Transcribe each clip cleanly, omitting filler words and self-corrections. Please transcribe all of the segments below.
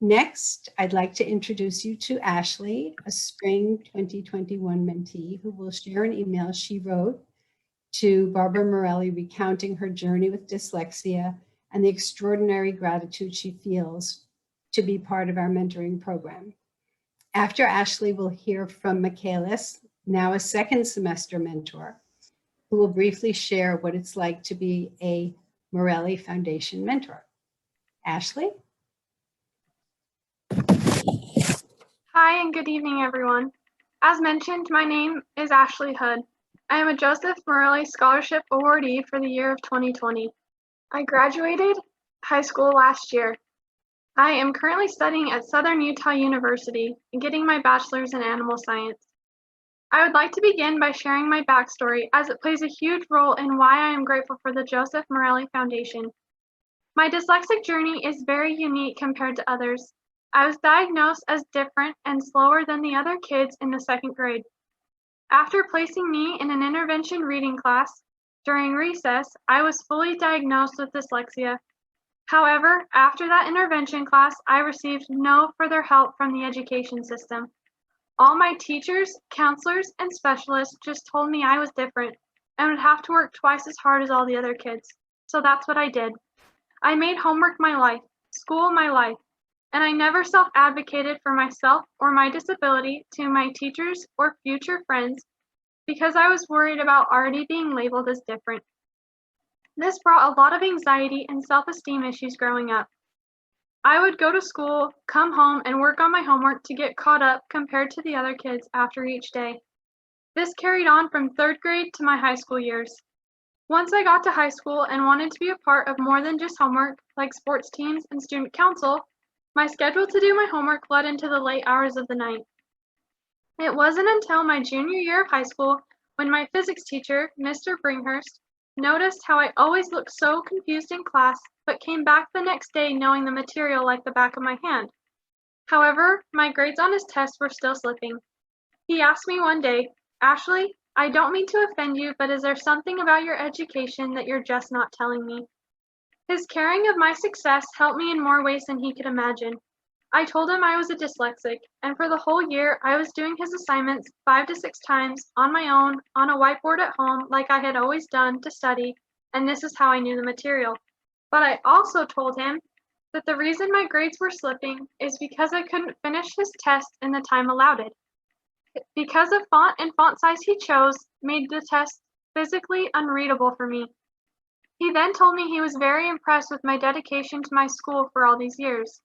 Next, I'd like to introduce you to Ashleigh, a spring 2021 mentee who will share an email she wrote to Barbara Morelli recounting her journey with dyslexia and the extraordinary gratitude she feels to be part of our mentoring program. After Ashleigh, we'll hear from Michaelis, now a second semester mentor, who will briefly share what it's like to be a Morelli Foundation mentor. Ashleigh? Hi and good evening, everyone. As mentioned, my name is Ashleigh Hood. I am a Joseph Morelli Scholarship awardee for the year of 2020. I graduated high school last year. I am currently studying at Southern Utah University and getting my bachelor's in animal science. I would like to begin by sharing my backstory as it plays a huge role in why I am grateful for the Joseph Morelli Foundation. My dyslexic journey is very unique compared to others. I was diagnosed as different and slower than the other kids in the second grade. After placing me in an intervention reading class during recess, I was fully diagnosed with dyslexia. However, after that intervention class, I received no further help from the education system. All my teachers, counselors, and specialists just told me I was different and would have to work twice as hard as all the other kids. So that's what I did. I made homework my life, school my life, and I never self-advocated for myself or my disability to my teachers or future friends because I was worried about already being labeled as different. This brought a lot of anxiety and self-esteem issues growing up. I would go to school, come home, and work on my homework to get caught up compared to the other kids after each day. This carried on from third grade to my high school years. Once I got to high school and wanted to be a part of more than just homework, like sports teams and student council, my schedule to do my homework led into the late hours of the night. It wasn't until my junior year of high school when my physics teacher, Mr. Bringhurst, noticed how I always looked so confused in class, but came back the next day knowing the material like the back of my hand. However, my grades on his tests were still slipping. He asked me one day, "Ashleigh, I don't mean to offend you, but is there something about your education that you're just not telling me?" His caring of my success helped me in more ways than he could imagine. I told him I was a dyslexic, and for the whole year I was doing his assignments 5 to 6 times on my own on a whiteboard at home like I had always done to study, and this is how I knew the material. But I also told him that the reason my grades were slipping is because I couldn't finish his test in the time allotted. Because of font and font size he chose made the test physically unreadable for me. He then told me he was very impressed with my dedication to my school for all these years.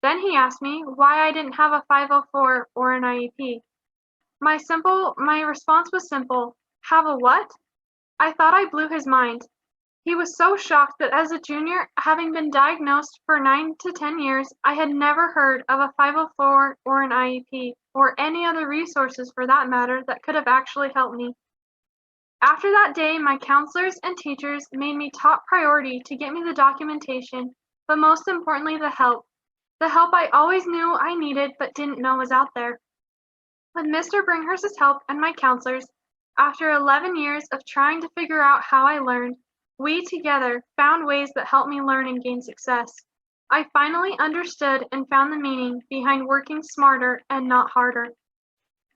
Then he asked me why I didn't have a 504 or an IEP. My response was simple, have a what? I thought I blew his mind. He was so shocked that as a junior, having been diagnosed for 9 to 10 years, I had never heard of a 504 or an IEP, or any other resources for that matter that could have actually helped me. After that day, my counselors and teachers made me top priority to get me the documentation, but most importantly, the help. The help I always knew I needed but didn't know was out there. With Mr. Bringhurst's help and my counselors, after 11 years of trying to figure out how I learned, we together found ways that helped me learn and gain success. I finally understood and found the meaning behind working smarter and not harder.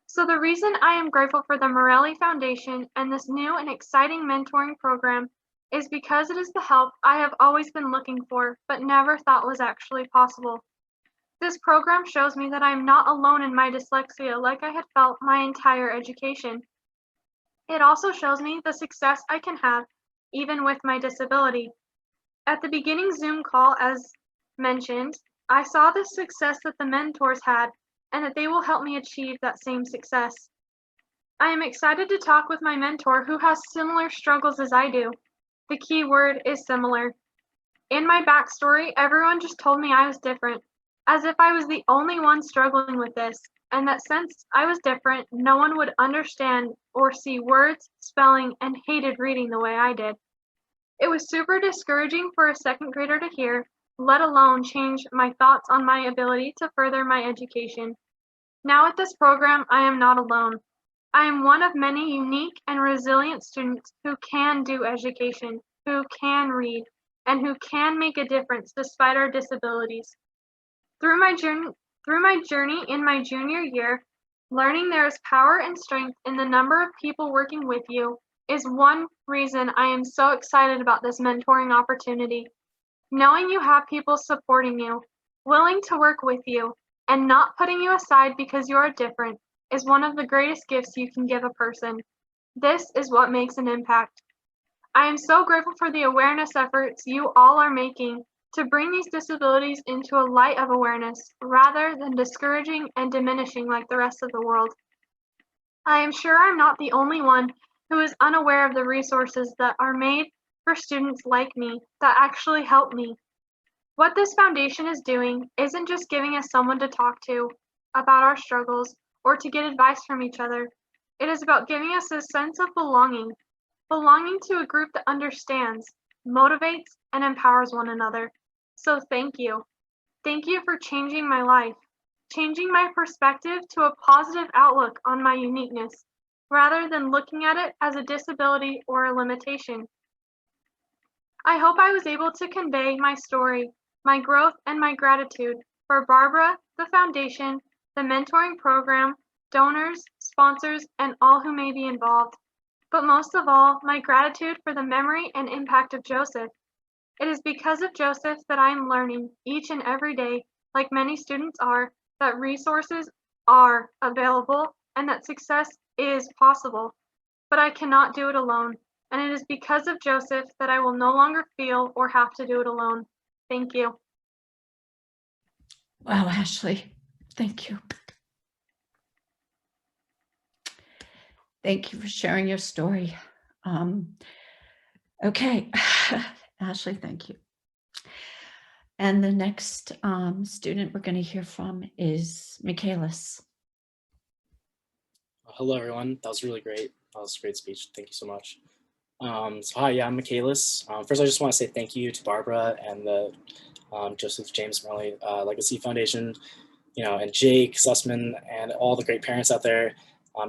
So the reason I am grateful for the Morelli Foundation and this new and exciting mentoring program is because it is the help I have always been looking for, but never thought was actually possible. This program shows me that I am not alone in my dyslexia like I had felt my entire education. It also shows me the success I can have even with my disability. At the beginning Zoom call, as mentioned, I saw the success that the mentors had and that they will help me achieve that same success. I am excited to talk with my mentor who has similar struggles as I do. The key word is similar. In my backstory, everyone just told me I was different, as if I was the only one struggling with this, and that since I was different, no one would understand or see words, spelling, and hated reading the way I did. It was super discouraging for a second grader to hear, let alone change my thoughts on my ability to further my education. Now with this program, I am not alone. I am one of many unique and resilient students who can do education, who can read, and who can make a difference despite our disabilities. Through my journey in my junior year, learning there is power and strength in the number of people working with you is one reason I am so excited about this mentoring opportunity. Knowing you have people supporting you, willing to work with you, and not putting you aside because you are different is one of the greatest gifts you can give a person. This is what makes an impact. I am so grateful for the awareness efforts you all are making to bring these disabilities into a light of awareness rather than discouraging and diminishing like the rest of the world. I am sure I'm not the only one who is unaware of the resources that are made for students like me that actually help me. What this foundation is doing isn't just giving us someone to talk to about our struggles or to get advice from each other. It is about giving us a sense of belonging to a group that understands, motivates, and empowers one another. So thank you. Thank you for changing my life, changing my perspective to a positive outlook on my uniqueness, rather than looking at it as a disability or a limitation. I hope I was able to convey my story, my growth, and my gratitude for Barbara, the foundation, the mentoring program, donors, sponsors, and all who may be involved. But most of all, my gratitude for the memory and impact of Joseph. It is because of Joseph that I am learning each and every day, like many students are, that resources are available and that success is possible. But I cannot do it alone, and it is because of Joseph that I will no longer feel or have to do it alone. Thank you. Wow, Ashleigh, thank you. Thank you for sharing your story. Okay, Ashleigh, thank you. And the next student we're going to hear from is Michaelis. Hello, everyone. That was really great. That was a great speech. Thank you so much. So hi, yeah, I'm Michaelis. First, I just want to say thank you to Barbara and the Joseph James Morley Legacy Foundation, and Jake Sussman and all the great parents out there.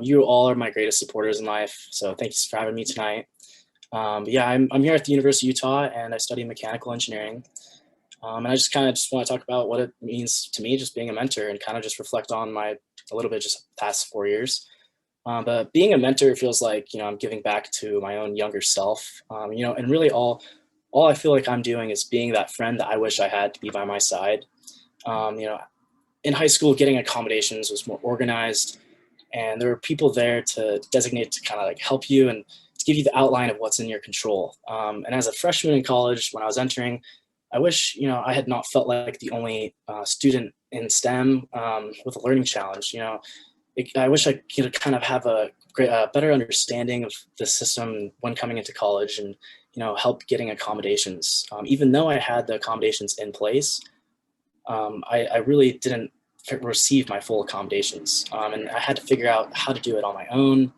You all are my greatest supporters in life. So thanks for having me tonight. But yeah, I'm here at the University of Utah and I study mechanical engineering. And I just want to talk about what it means to me, just being a mentor, and kind of just reflect on a little bit just past 4 years. But being a mentor feels like, I'm giving back to my own younger self, and really all I feel like I'm doing is being that friend that I wish I had to be by my side. In high school, getting accommodations was more organized, and there were people there to designate to kind of like help you and to give you the outline of what's in your control. And as a freshman in college, when I was entering, I wish, I had not felt like the only student in STEM with a learning challenge. I wish I could kind of have a better understanding of the system when coming into college and, help getting accommodations. Even though I had the accommodations in place, I really didn't receive my full accommodations. And I had to figure out how to do it on my own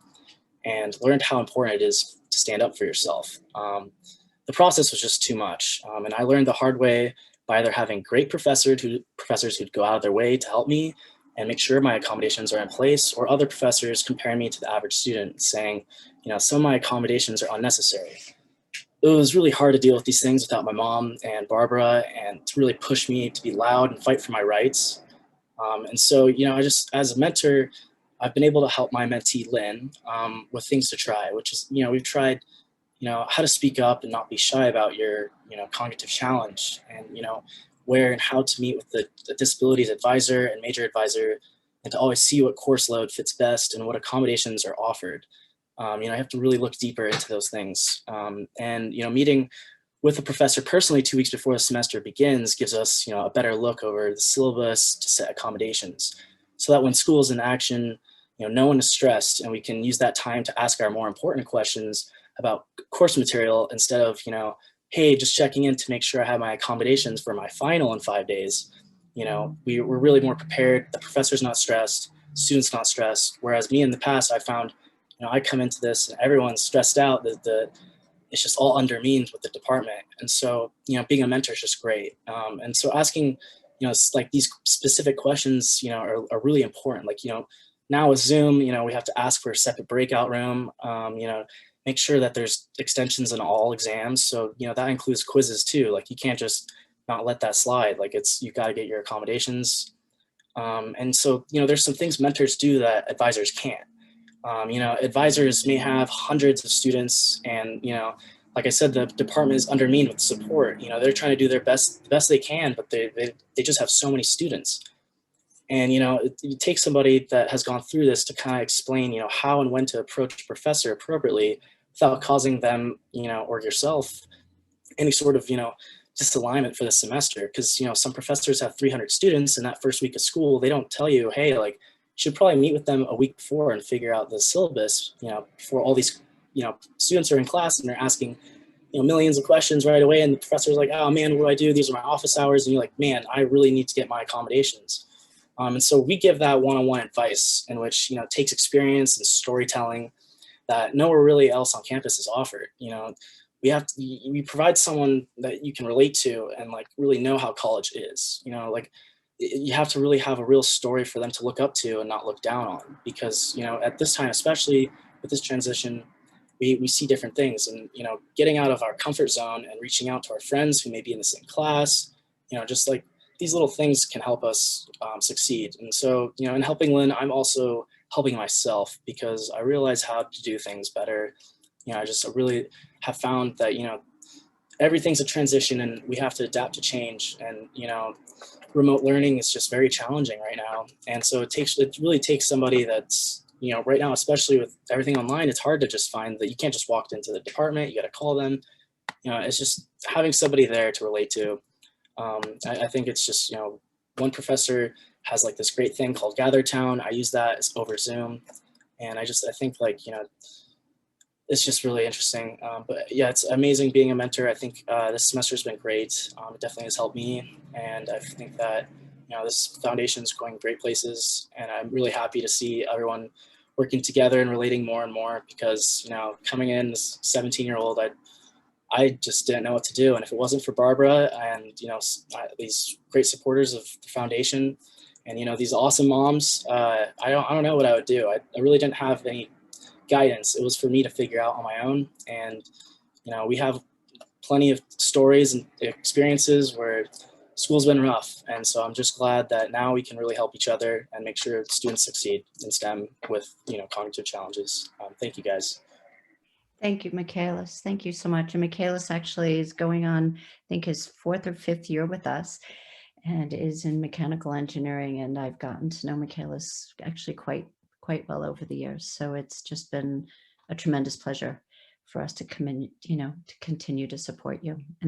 and learned how important it is to stand up for yourself. The process was just too much. And I learned the hard way by either having great professors who'd go out of their way to help me and make sure my accommodations are in place, or other professors comparing me to the average student saying, some of my accommodations are unnecessary. It was really hard to deal with these things without my mom and Barbara, and to really push me to be loud and fight for my rights. And so, as a mentor, I've been able to help my mentee, Lynn, with things to try, which is, we've tried, how to speak up and not be shy about your, cognitive challenge, and, where and how to meet with the disabilities advisor and major advisor, and to always see what course load fits best and what accommodations are offered. I have to really look deeper into those things. And, meeting with a professor personally 2 weeks before the semester begins gives us, a better look over the syllabus to set accommodations, so that when school is in action, no one is stressed, and we can use that time to ask our more important questions about course material instead of, hey, just checking in to make sure I have my accommodations for my final in 5 days. We're really more prepared. The professor's not stressed, students not stressed. Whereas me in the past, I found, I come into this and everyone's stressed out. It's just all under me with the department. And so, being a mentor is just great. And so asking, like these specific questions, are really important. Like, now with Zoom, we have to ask for a separate breakout room, make sure that there's extensions in all exams. So, that includes quizzes too. Like, you can't just not let that slide. Like you got to get your accommodations. And so, there's some things mentors do that advisors can't. Advisors may have hundreds of students, and like I said, the department is undermined with support. They're trying to do their best, the best they can, but they just have so many students. And it takes somebody that has gone through this to kind of explain how and when to approach a professor appropriately without causing them or yourself any sort of disalignment for the semester. Because some professors have 300 students in that first week of school. They don't tell you, hey, like, you should probably meet with them a week before and figure out the syllabus before all these students are in class and they're asking millions of questions right away, and the professor's like, oh man, what do I do? These are my office hours. And you're like, man, I really need to get my accommodations. And so we give that one-on-one advice in which takes experience and storytelling that nowhere really else on campus is offered. We provide someone that you can relate to and like really know how college is. Like you have to really have a real story for them to look up to and not look down on, because at this time, especially with this transition, we see different things, and getting out of our comfort zone and reaching out to our friends who may be in the same class, just like these little things can help us succeed. And so in helping Lynn, I'm also helping myself, because I realize how to do things better. I really have found that everything's a transition and we have to adapt to change, and remote learning is just very challenging right now. And so it really takes somebody that's right now, especially with everything online, it's hard to just find that. You can't just walk into the department, you got to call them. It's just having somebody there to relate to. I think it's just one professor has like this great thing called Gather Town. I use that over Zoom, and I think like it's just really interesting. But yeah, it's amazing being a mentor. I think this semester has been great. It definitely has helped me, and I think that this foundation is going great places, and I'm really happy to see everyone working together and relating more and more, because coming in this 17-year-old, I just didn't know what to do. And if it wasn't for Barbara and these great supporters of the foundation and these awesome moms, I don't know what I would do. I really didn't have any guidance. It was for me to figure out on my own. And we have plenty of stories and experiences where school's been rough, and so I'm just glad that now we can really help each other and make sure students succeed in STEM with cognitive challenges. Thank you guys. Thank you, Michaelis. Thank you so much. And Michaelis actually is going on, I think, his 4th or 5th year with us, and is in mechanical engineering. And I've gotten to know Michaelis actually quite well over the years. So it's just been a tremendous pleasure for us to come in, to continue to support you.